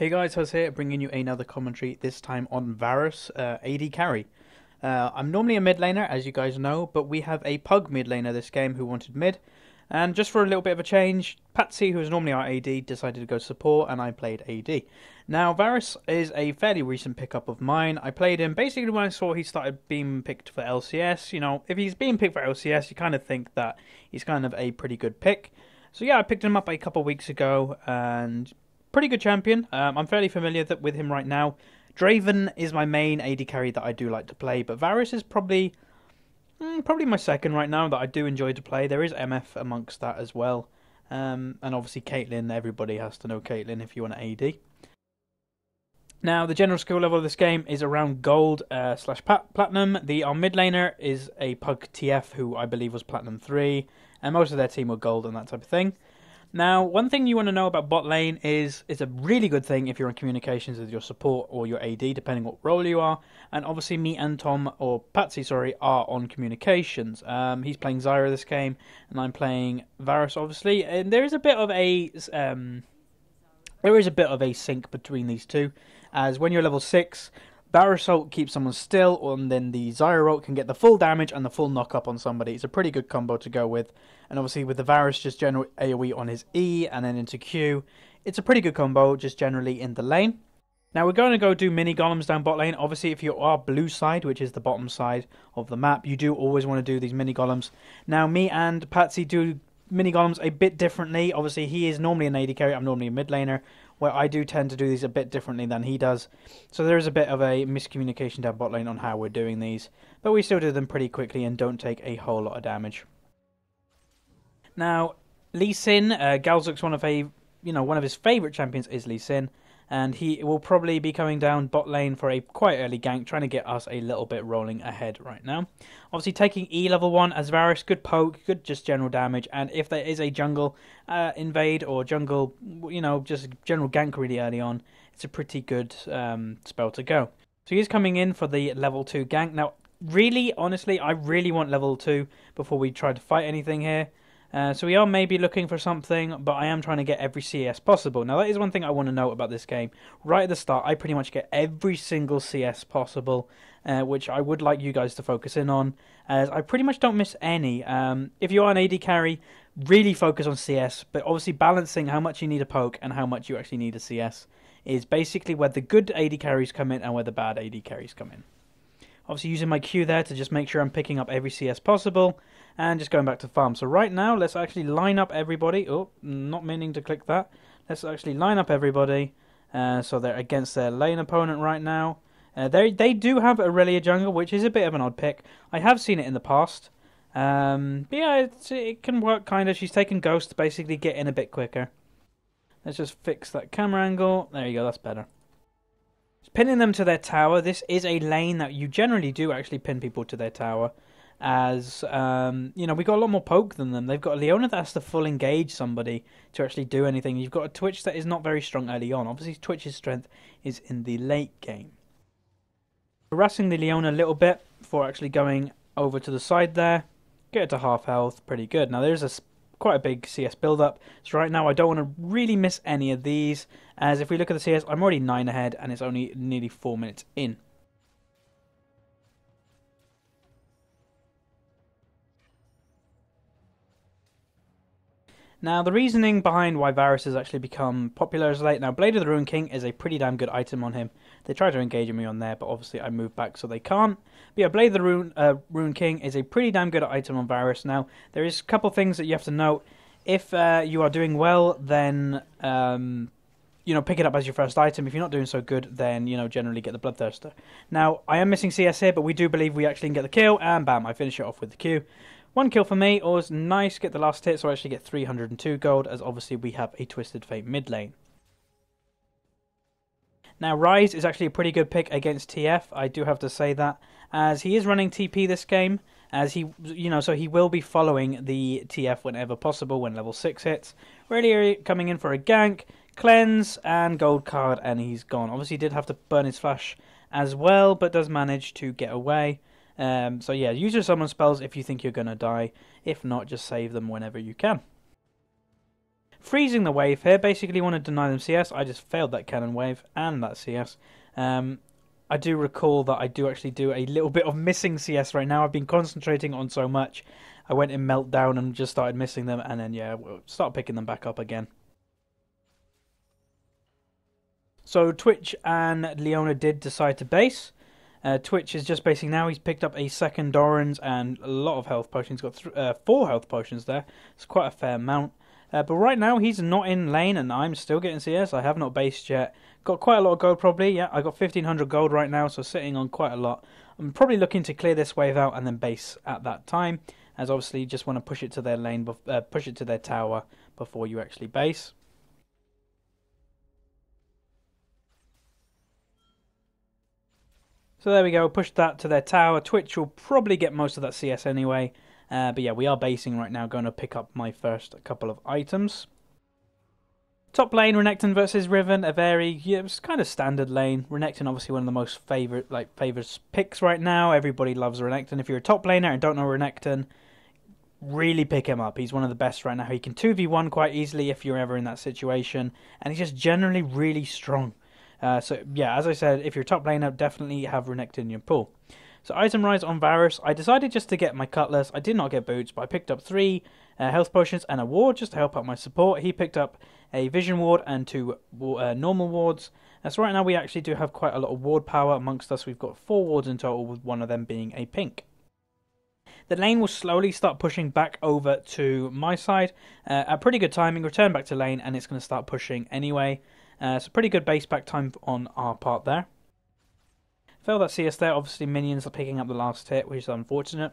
Hey guys, Huz here, bringing you another commentary, this time on Varus, AD carry. I'm normally a mid laner, as you guys know, but we have a Pug mid laner this game who wanted mid. And just for a little bit of a change, Patsy, who is normally our AD, decided to go support, and I played AD. Now, Varus is a fairly recent pickup of mine. I played him basically when I saw he started being picked for LCS. You know, if he's being picked for LCS, you kind of think that he's kind of a pretty good pick. So yeah, I picked him up a couple of weeks ago, and pretty good champion. I'm fairly familiar with him right now. Draven is my main AD carry that I do like to play, but Varus is probably my second right now that I do enjoy to play. There is MF amongst that as well, and obviously Caitlyn. Everybody has to know Caitlyn if you want an AD. Now, the general skill level of this game is around gold slash platinum. Our mid laner is a Pug TF who I believe was platinum 3, and most of their team were gold and that type of thing. Now, one thing you want to know about bot lane is it's a really good thing if you're in communications with your support or your AD, depending what role you are. And obviously, me and Tom, or Patsy, sorry, are on communications. He's playing Zyra this game, and I'm playing Varus, obviously. And there is a bit of a sync between these two, as when you're level 6, Varus ult keeps someone still, and then the Zyra ult can get the full damage and the full knock up on somebody. It's a pretty good combo to go with. And obviously with the Varus, just general AoE on his E and then into Q. It's a pretty good combo, just generally in the lane. Now we're going to go do mini golems down bot lane. Obviously if you are blue side, which is the bottom side of the map, you do always want to do these mini golems. Now me and Patsy do mini golems a bit differently. Obviously he is normally an AD carry, I'm normally a mid laner, where I do tend to do these a bit differently than he does. So there is a bit of a miscommunication down bot lane on how we're doing these, but we still do them pretty quickly and don't take a whole lot of damage. Now, Lee Sin, Galzuk's one of his favourite champions is Lee Sin, and he will probably be coming down bot lane for a quite early gank, trying to get us a little bit rolling ahead right now. Obviously taking E level 1 as Varus, good poke, good just general damage, and if there is a jungle invade or jungle, just general gank really early on, it's a pretty good spell to go. So he's coming in for the level 2 gank. Now, really, honestly, I really want level 2 before we try to fight anything here. So we are maybe looking for something, but I am trying to get every CS possible. Now that is one thing I want to note about this game. Right at the start, I pretty much get every single CS possible, which I would like you guys to focus in on, as I pretty much don't miss any. If you are an AD carry, really focus on CS, but obviously balancing how much you need a poke and how much you actually need a CS is basically where the good AD carries come in and where the bad AD carries come in. Obviously using my Q there to just make sure I'm picking up every CS possible, and just going back to farm. So right now, let's actually line up everybody. Oh, not meaning to click that. Let's actually line up everybody. So they're against their lane opponent right now. They do have Aurelia jungle, which is a bit of an odd pick. I have seen it in the past. But yeah, it can work kind of. She's taken Ghost to basically get in a bit quicker. Let's just fix that camera angle. There you go, that's better. Pinning them to their tower. This is a lane that you generally do actually pin people to their tower. As, we got a lot more poke than them. They've got a Leona that has to full engage somebody to actually do anything. You've got a Twitch that is not very strong early on. Obviously, Twitch's strength is in the late game. Harassing the Leona a little bit before actually going over to the side there. Get it to half health. Pretty good. Now, there's quite a big CS build-up. So right now, I don't want to really miss any of these. As if we look at the CS, I'm already 9 ahead, and it's only nearly 4 minutes in. Now, the reasoning behind why Varus has actually become popular as late. Now, Blade of the Ruined King is a pretty damn good item on him. They tried to engage me on there, but obviously I moved back so they can't. But yeah, Blade of the Ruined King is a pretty damn good item on Varus. Now, there is a couple things that you have to note. If you are doing well, then, pick it up as your first item. If you're not doing so good, then, generally get the Bloodthirster. Now, I am missing CS here, but we do believe we actually can get the kill, and bam, I finish it off with the Q. 1 kill for me. It was nice. Get the last hit, so I actually get 302 gold, as obviously we have a Twisted Fate mid lane. Now, Ryze is actually a pretty good pick against TF. I do have to say that, as he is running TP this game, as he, so he will be following the TF whenever possible when level 6 hits. Really coming in for a gank, cleanse, and gold card, and he's gone. Obviously, he did have to burn his flash as well, but does manage to get away. So yeah, use your summon spells if you think you're going to die. If not, just save them whenever you can. freezing the wave here. Basically want to deny them CS. I just failed that cannon wave and that CS. I do recall that I do actually do a little bit of missing CS right now. I've been concentrating on so much. I went in meltdown and just started missing them, and then yeah, we'll start picking them back up again. So Twitch and Leona did decide to base. Twitch is just basing now. He's picked up a second Doran's and a lot of health potions. He's got 4 health potions there. It's quite a fair amount. But right now he's not in lane, and I'm still getting CS. I have not based yet. Got quite a lot of gold probably. Yeah, I got 1500 gold right now, so sitting on quite a lot. I'm probably looking to clear this wave out and then base at that time, as obviously you just want to push it to their lane, push it to their tower before you actually base. So there we go, push that to their tower. Twitch will probably get most of that CS anyway. But yeah, we are basing right now, going to pick up my first couple of items. Top lane, Renekton versus Riven, a very, it's kind of standard lane. Renekton obviously one of the most favourite picks right now. Everybody loves Renekton. If you're a top laner and don't know Renekton, really pick him up. He's one of the best right now. He can 2v1 quite easily if you're ever in that situation. And he's just generally really strong. So yeah, as I said, if you're a top laner, definitely have Renekton in your pool. So item rise on Varus. I decided just to get my Cutlass. I did not get boots, but I picked up 3 health potions and a ward just to help out my support. He picked up a vision ward and 2 normal wards. So right now we actually do have quite a lot of ward power amongst us. We've got 4 wards in total, with one of them being a pink. The lane will slowly start pushing back over to my side. At pretty good timing, return back to lane, and it's going to start pushing anyway. So pretty good base back time on our part there. Fail that CS there. Obviously minions are picking up the last hit, which is unfortunate.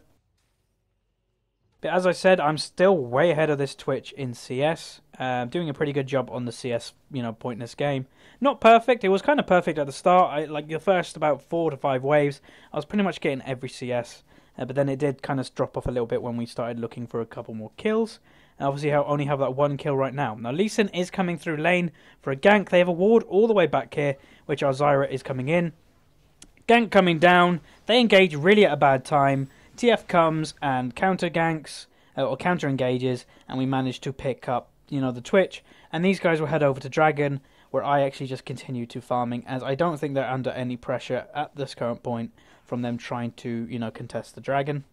But as I said, I'm still way ahead of this Twitch in CS. Doing a pretty good job on the CS, point in this game. Not perfect. It was kind of perfect at the start. Like the first about 4 to 5 waves, I was pretty much getting every CS. But then it did kind of drop off a little bit when we started looking for a couple more kills. And obviously I only have that 1 kill right now. Now Lee Sin is coming through lane for a gank. They have a ward all the way back here, which our Zyra is coming in. Gank coming down. They engage really at a bad time. TF comes and counter ganks, or counter engages, and we manage to pick up, the Twitch. And these guys will head over to Dragon, where I actually just continue to farming, as I don't think they're under any pressure at this current point from them trying to, contest the Dragon.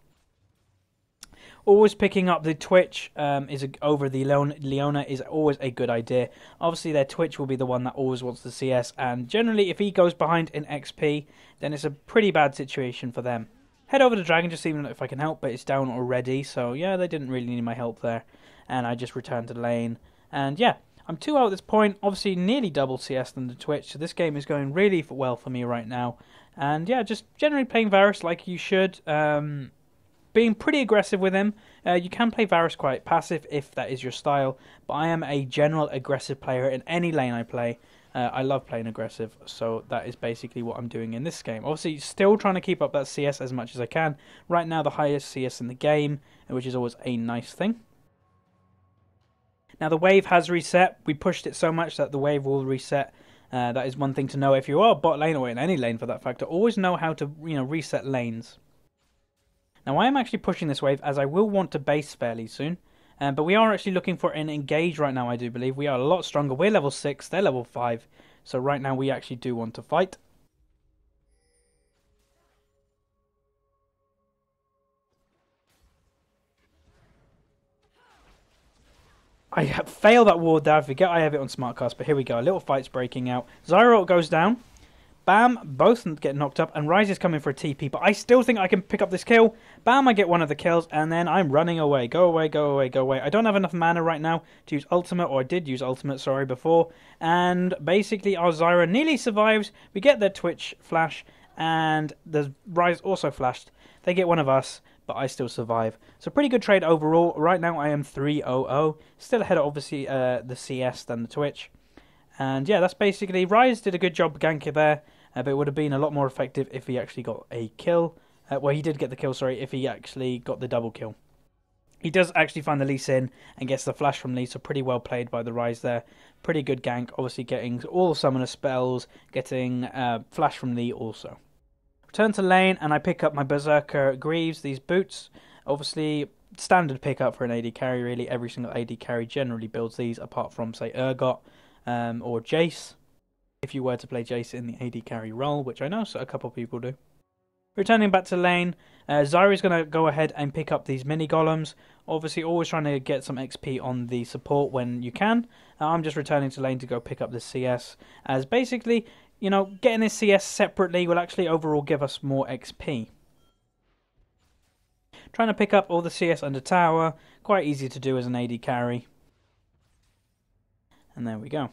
Always picking up the Twitch over the Leona is always a good idea. Obviously their Twitch will be the one that always wants the CS, and generally if he goes behind in XP, then it's a pretty bad situation for them. Head over to Dragon, just seeing if I can help, but it's down already, so yeah, they didn't really need my help there. And I just returned to lane, and yeah, I'm 2 out at this point, obviously nearly double CS than the Twitch, so this game is going really well for me right now. And yeah, just generally playing Varus like you should, being pretty aggressive with him. You can play Varus quite passive if that is your style, but I am a general aggressive player in any lane I play. I love playing aggressive, so that is basically what I'm doing in this game. Obviously, still trying to keep up that CS as much as I can. Right now, the highest CS in the game, which is always a nice thing. Now, the wave has reset. We pushed it so much that the wave will reset. That is one thing to know. If you are bot lane, or in any lane for that factor, always know how to reset lanes. Now, I am actually pushing this wave, as I will want to base fairly soon. But we are actually looking for an engage right now, I do believe. We are a lot stronger. We're level 6, they're level 5. So right now we actually do want to fight. I failed that ward there. I forget I have it on Smartcast, but here we go. A little fight's breaking out. Zyra goes down. Bam, both get knocked up, and Ryze is coming for a TP, but I still think I can pick up this kill. Bam, I get one of the kills, and then I'm running away. Go away, go away, go away. I don't have enough mana right now to use ultimate, or I did use ultimate, sorry, before. And basically, our Zyra nearly survives. We get their Twitch flash, and the Ryze also flashed. They get one of us, but I still survive. So pretty good trade overall. Right now, I am 3-0-0. Still ahead of, obviously, the CS than the Twitch. And yeah, that's basically... Ryze did a good job ganking there. But it would have been a lot more effective if he actually got a kill. Well, he did get the kill, sorry, if he actually got the double kill. He does actually find the Lee Sin and gets the flash from Lee, so pretty well played by the Ryze there. Pretty good gank, obviously getting all the summoner spells, getting flash from Lee also. Return to lane, and I pick up my Berserker Greaves, these boots. Obviously, standard pickup for an AD carry, really. Every single AD carry generally builds these, apart from, say, Urgot or Jace, if you were to play Jace in the AD carry role, which I know a couple of people do. Returning back to lane, Zyra's going to go ahead and pick up these mini golems. Obviously, always trying to get some XP on the support when you can. I'm just returning to lane to go pick up the CS, as basically, you know, getting this CS separately will actually overall give us more XP. Trying to pick up all the CS under tower, quite easy to do as an AD carry. And there we go.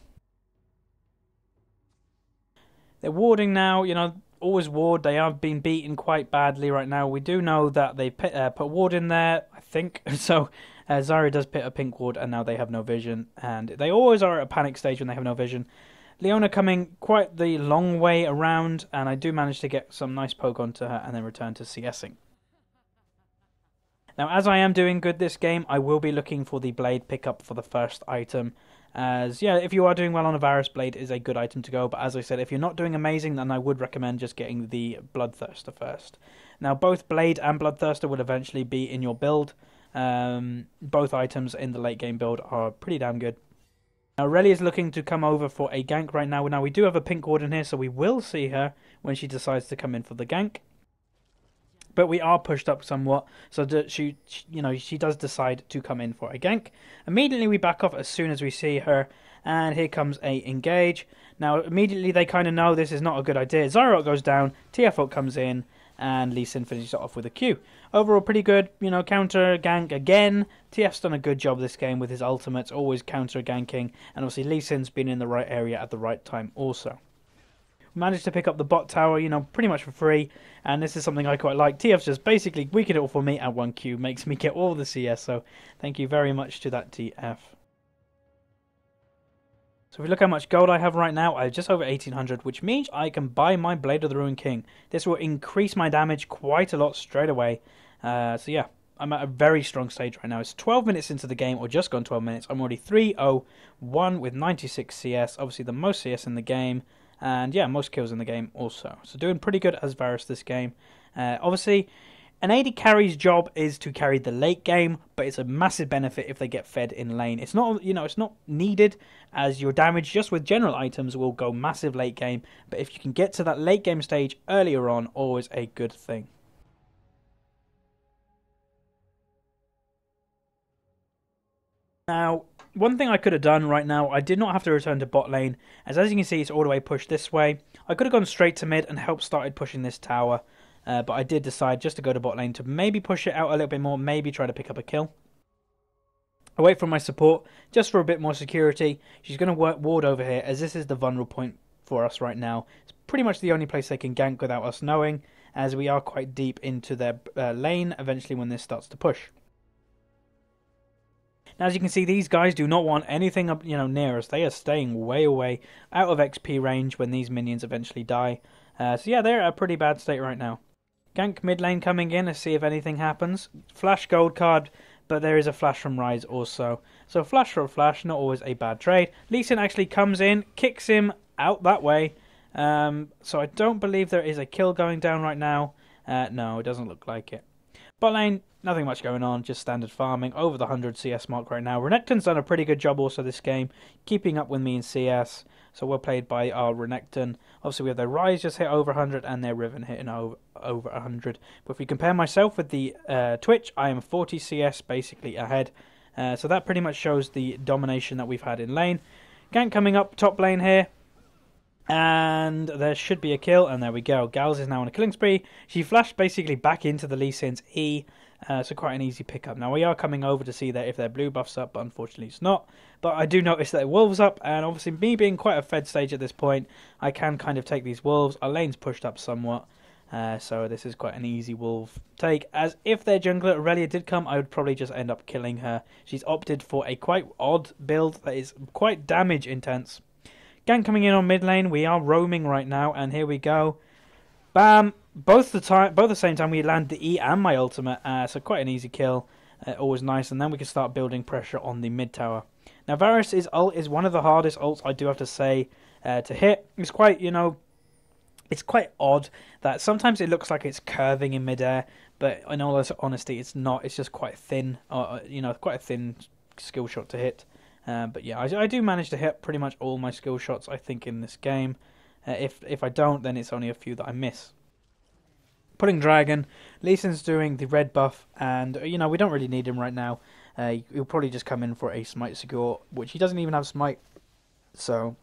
They're warding now, you know, always ward. They have been beaten quite badly right now. We do know that they put ward in there, I think. So Zyra does put a pink ward, and now they have no vision. And they always are at a panic stage when they have no vision. Leona coming quite the long way around, and I do manage to get some nice poke onto her and then return to CSing. Now, as I am doing good this game, I will be looking for the blade pickup for the first item. As, yeah, if you are doing well on a Varus, blade is a good item to go. But as I said, if you're not doing amazing, then I would recommend just getting the Bloodthirster first. Now, both blade and Bloodthirster will eventually be in your build. Both items in the late game build are pretty damn good. Now, Relly is looking to come over for a gank right now. Now, we do have a pink ward in here, so we will see her when she decides to come in for the gank. But we are pushed up somewhat, so that she does decide to come in for a gank. Immediately we back off as soon as we see her, and here comes a engage. Now immediately they kind of know this is not a good idea. Zyra goes down, TF ult comes in, and Lee Sin finishes it off with a Q. Overall pretty good, you know, counter gank again. TF's done a good job this game with his ultimates, always counter ganking, and obviously Lee Sin's been in the right area at the right time also. Managed to pick up the bot tower, you know, pretty much for free, and this is something I quite like. TF's just basically weakened it all for me at 1Q, makes me get all the CS, so thank you very much to that TF. So if we look how much gold I have right now, I have just over 1800, which means I can buy my Blade of the Ruined King. This will increase my damage quite a lot straight away. So yeah, I'm at a very strong stage right now. It's 12 minutes into the game, or just gone 12 minutes. I'm already 3-0-1 with 96 CS, obviously the most CS in the game. And yeah, most kills in the game also. So doing pretty good as Varus this game. Obviously, an AD carry's job is to carry the late game, but it's a massive benefit if they get fed in lane. It's not, you know, it's not needed, as your damage just with general items will go massive late game. But if you can get to that late game stage earlier on, always a good thing. Now, one thing I could have done right now, I did not have to return to bot lane, as you can see it's all the way pushed this way. I could have gone straight to mid and helped started pushing this tower, but I did decide just to go to bot lane to maybe push it out a little bit more, maybe try to pick up a kill. I wait for my support, just for a bit more security. She's going to ward over here, as this is the vulnerable point for us right now. It's pretty much the only place they can gank without us knowing, as we are quite deep into their lane eventually when this starts to push. Now, as you can see, these guys do not want anything up, you know, near us. They are staying way away, out of XP range when these minions eventually die. So yeah, they're at a pretty bad state right now. Gank mid lane coming in to see if anything happens. Flash gold card, but there is a flash from Ryze also. So flash for a flash, not always a bad trade. Lee Sin actually comes in, kicks him out that way. So I don't believe there is a kill going down right now. No, it doesn't look like it. Bot lane, nothing much going on, just standard farming, over the 100 CS mark right now. Renekton's done a pretty good job also this game, keeping up with me in CS, so well played by our Renekton. Obviously we have their Ryze just hit over 100, and their Riven hitting over 100. But if we compare myself with the Twitch, I am 40 CS basically ahead. So that pretty much shows the domination that we've had in lane. Gank coming up top lane here. And there should be a kill, and there we go. Gals is now on a killing spree. She flashed basically back into the Lee Sin's E, so quite an easy pickup. Now we are coming over to see that if their blue buff's up, but unfortunately it's not. But I do notice that wolves up, and obviously me being quite a fed stage at this point, I can kind of take these wolves. Our lane's pushed up somewhat, so this is quite an easy wolf take. As if their jungler Aurelia did come, I would probably just end up killing her. She's opted for a quite odd build that is quite damage intense. Gank coming in on mid lane. We are roaming right now, and here we go. Bam! Both the same time we land the E and my ultimate, so quite an easy kill. Always nice, and then we can start building pressure on the mid tower. Now Varus' ult is one of the hardest ults, I do have to say, to hit. It's quite, you know, it's quite odd that sometimes it looks like it's curving in midair, but in all honesty, it's not. It's just quite thin, quite a thin skill shot to hit. But yeah, I do manage to hit pretty much all my skill shots, I think, in this game. If I don't, then it's only a few that I miss. Putting Dragon, Lee Sin's doing the red buff, and we don't really need him right now. He'll probably just come in for a Smite Secure, which he doesn't even have Smite. So,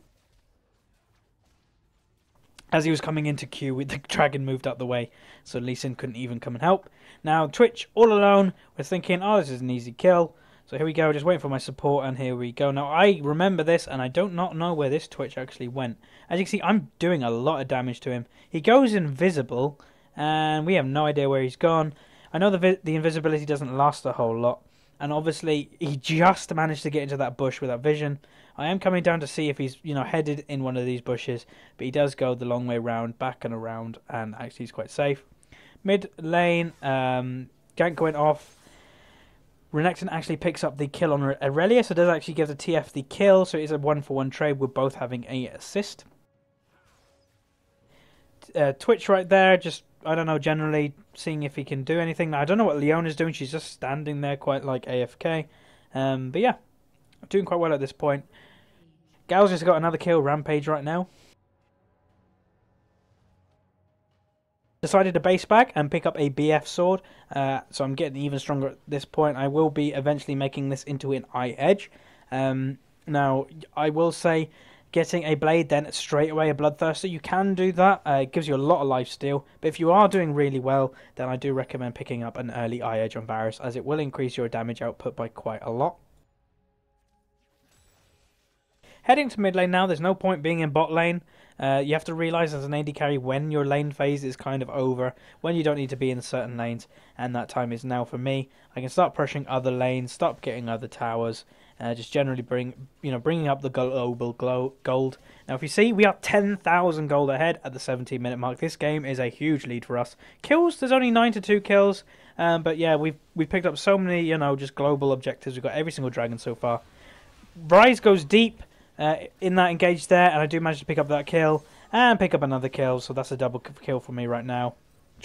as he was coming into Q, the Dragon moved out the way, so Lee Sin couldn't even come and help. Now, Twitch, all alone, was thinking, oh, this is an easy kill. So here we go, just waiting for my support, and here we go. Now, I remember this, and I don't not know where this Twitch actually went. As you can see, I'm doing a lot of damage to him. He goes invisible, and we have no idea where he's gone. I know the invisibility doesn't last a whole lot, and obviously, he just managed to get into that bush without vision. I am coming down to see if he's, headed in one of these bushes, but he does go the long way round, back and around, and actually he's quite safe. Mid lane, gank went off. Renekton actually picks up the kill on Aurelia, so does actually give the TF the kill, so it's a 1-for-1 trade with both having a assist. Twitch right there, just, I don't know, generally seeing if he can do anything. Now, I don't know what Leona's doing, she's just standing there quite like AFK. But yeah, doing quite well at this point. Gal's just got another kill, Rampage right now. Decided to base back and pick up a BF sword, so I'm getting even stronger at this point. I will be eventually making this into an eye edge. Now, I will say, getting a blade then straight away a bloodthirster, you can do that. It gives you a lot of lifesteal, but if you are doing really well, then I do recommend picking up an early eye edge on Varus, as it will increase your damage output by quite a lot. Heading to mid lane now, there's no point being in bot lane. You have to realise as an AD carry when your lane phase is kind of over, when you don't need to be in certain lanes, and that time is now for me. I can start pushing other lanes, stop getting other towers, just generally bringing up the global gold. Now, if you see, we are 10,000 gold ahead at the 17-minute mark. This game is a huge lead for us. Kills, there's only 9 to 2 kills, but yeah, we've picked up so many, just global objectives. We've got every single dragon so far. Rise goes deep. In that engage there, and I do manage to pick up that kill and pick up another kill, so that's a double kill for me right now.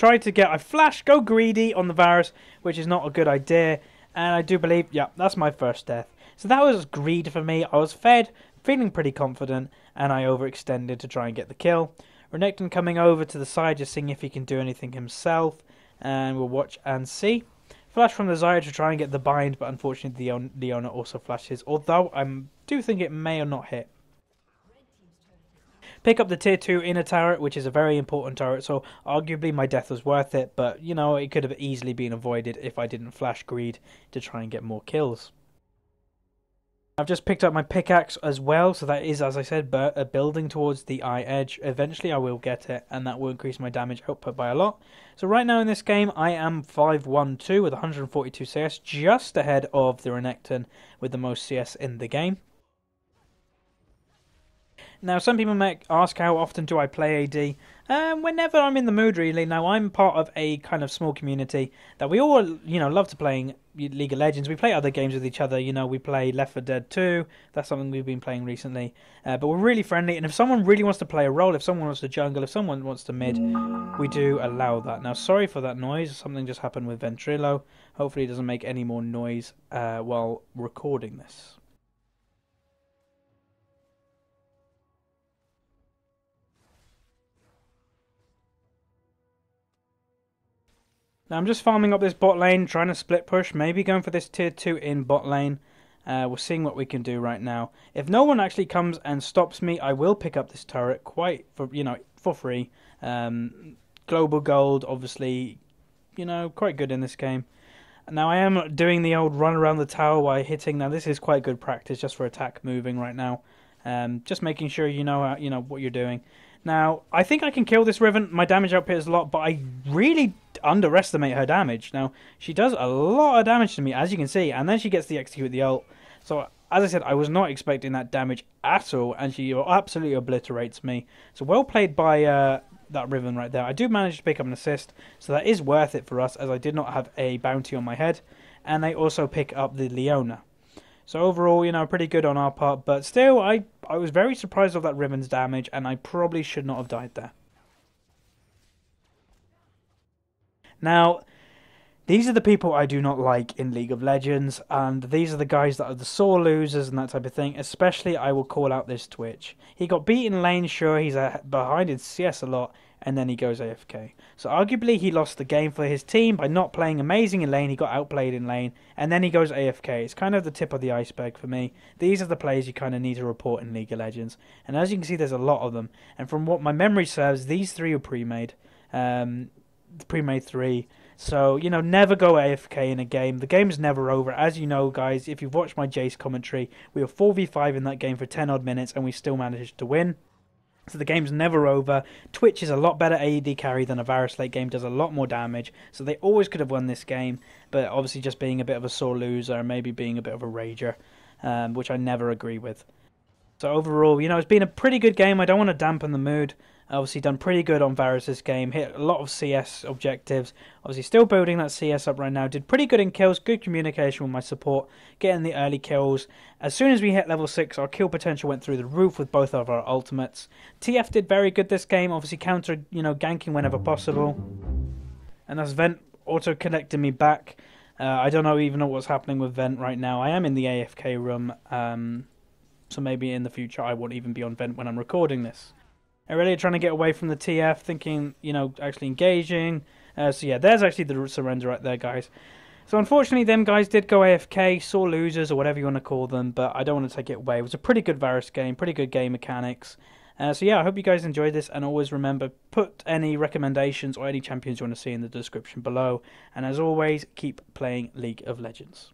I flash, go greedy on the Varus, which is not a good idea, and I do believe, yeah, that's my first death. So that was greed for me. I was fed, feeling pretty confident, and I overextended to try and get the kill. Renekton coming over to the side, just seeing if he can do anything himself, and we'll watch and see. Flash from the Zarya to try and get the bind, but unfortunately Leona also flashes, although I do think it may or not hit. Pick up the tier 2 inner turret, which is a very important turret, so arguably my death was worth it, but it could have easily been avoided if I didn't flash greed to try and get more kills. I've just picked up my pickaxe as well, so that is, as I said, building towards the eye edge. Eventually I will get it, and that will increase my damage output by a lot. So right now in this game, I am 5-1-2 with 142 CS, just ahead of the Renekton with the most CS in the game. Now, some people may ask how often do I play AD. Whenever I'm in the mood, really. Now, I'm part of a kind of small community that we all, love to playing League of Legends. We play other games with each other. We play Left 4 Dead 2. That's something we've been playing recently. But we're really friendly. And if someone really wants to play a role, if someone wants to jungle, if someone wants to mid, we do allow that. Now, sorry for that noise. Something just happened with Ventrilo. Hopefully it doesn't make any more noise while recording this. Now I'm just farming up this bot lane, trying to split push, maybe going for this tier 2 in bot lane. We're seeing what we can do right now. If no one actually comes and stops me, I will pick up this turret for free. Global gold, obviously, quite good in this game. Now I am doing the old run around the tower while hitting. Now this is quite good practice just for attack moving right now. Just making sure you know what you're doing. Now, I think I can kill this Riven. My damage output is a lot, but I really underestimate her damage. Now, she does a lot of damage to me, as you can see, and then she gets the execute the ult. So, as I said, I was not expecting that damage at all, and she absolutely obliterates me. So, well played by that Riven right there. I do manage to pick up an assist, so that is worth it for us, as I did not have a bounty on my head. And they also pick up the Leona. So overall, pretty good on our part, but still, I was very surprised of that Riven's damage, and I probably should not have died there. Now, These are the people I do not like in League of Legends, and these are the guys that are the sore losers and that type of thing. Especially, I will call out this Twitch. He got beat in lane, sure, he's behind in CS a lot, and then he goes AFK. So arguably, he lost the game for his team by not playing amazing in lane. He got outplayed in lane, and then he goes AFK. It's kind of the tip of the iceberg for me. These are the players you kind of need to report in League of Legends, and as you can see, there's a lot of them. And from what my memory serves, these three are pre-made. Pre-made 3. So, never go AFK in a game. The game's never over. As you know, guys, if you've watched my Jace commentary, we were 4v5 in that game for 10 odd minutes and we still managed to win. So the game's never over. Twitch is a lot better AD carry than a Varus late game, does a lot more damage. So they always could have won this game, but obviously just being a bit of a sore loser and maybe being a bit of a rager, which I never agree with. So overall, it's been a pretty good game. I don't want to dampen the mood. Obviously done pretty good on Varus this game. Hit a lot of CS objectives. Obviously still building that CS up right now. Did pretty good in kills. Good communication with my support. Getting the early kills. As soon as we hit level 6, our kill potential went through the roof with both of our ultimates. TF did very good this game. Obviously counter, ganking whenever possible. And that's Vent auto-connecting me back. I don't even know what's happening with Vent right now. I am in the AFK room. So maybe in the future I won't even be on Vent when I'm recording this. I'm really trying to get away from the TF, thinking, actually engaging. So yeah, there's actually the surrender right there, guys. So unfortunately, them guys did go AFK, sore losers, or whatever you want to call them, but I don't want to take it away. It was a pretty good Varus game, pretty good game mechanics. So yeah, I hope you guys enjoyed this, and always remember, put any recommendations or any champions you want to see in the description below. And as always, keep playing League of Legends.